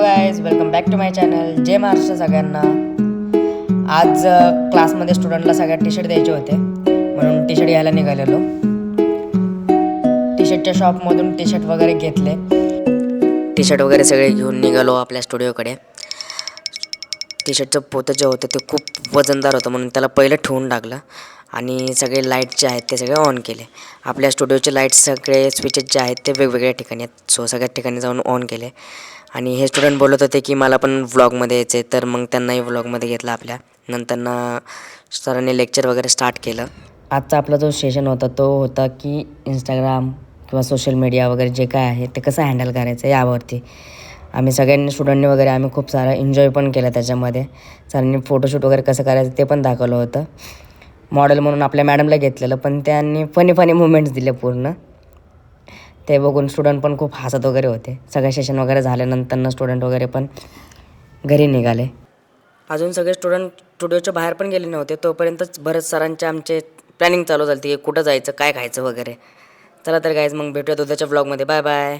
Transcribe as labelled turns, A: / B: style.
A: Guys, welcome back to my channel. जय महाराष्ट्र सगळ्यांना. आज क्लासमध्ये स्टुडंटला सगळ्या टी शर्ट द्यायचे होते, म्हणून टी शर्ट घ्यायला निघालेलो. टी शर्टच्या शॉपमधून टी शर्ट वगैरे घेतले. टी शर्ट वगैरे सगळे घेऊन निघालो आपल्या स्टुडिओकडे. टी शर्टचं पोतं जे होतं ते खूप वजनदार होतं, म्हणून त्याला पहिलं ठेवून टाकलं आणि सगळे लाईट जे आहेत ते सगळे ऑन केले. आपल्या स्टुडिओचे लाईट्स सगळे स्विचेस जे आहेत ते वेगवेगळ्या ठिकाणी आहेत, सो सगळ्या ठिकाणी जाऊन ऑन केले. आणि हे स्टुडंट बोलत होते की मला पण व्लॉगमध्ये यायचं आहे, तर मग त्यांनाही व्लॉगमध्ये घेतलं आपल्या. नंतरनं सरांनी लेक्चर वगैरे स्टार्ट केलं. आजचा आपला जो सेशन होता तो होता की इंस्टाग्राम किंवा सोशल मीडिया वगैरे जे काय आहे ते कसं हँडल करायचं यावरती. आम्ही सगळ्यांनी स्टुडंटनी वगैरे आम्ही खूप सारा एन्जॉय पण केला त्याच्यामध्ये. सरांनी फोटोशूट वगैरे कसं करायचं ते पण दाखवलं होतं. मॉडेल म्हणून आपल्या मॅडमला घेतलेलं, पण त्यांनी फनी मुमेंट्स दिले पूर्ण. ते बघून स्टुडंट पण खूप हसत वगैरे होते. सगळे सेशन वगैरे झाल्यानंतर स्टुडंट वगैरे पण घरी निघाले. अजून सगळे स्टुडंट स्टुडिओच्या बाहेर पण गेले नव्हते, तोपर्यंतच बरेच सरांचे आमचे प्लॅनिंग चालू झाली की कुठं जायचं, काय खायचं वगैरे. चला तर गाईज, मग भेटूयात उद्याच्या व्लॉगमध्ये. Bye bye.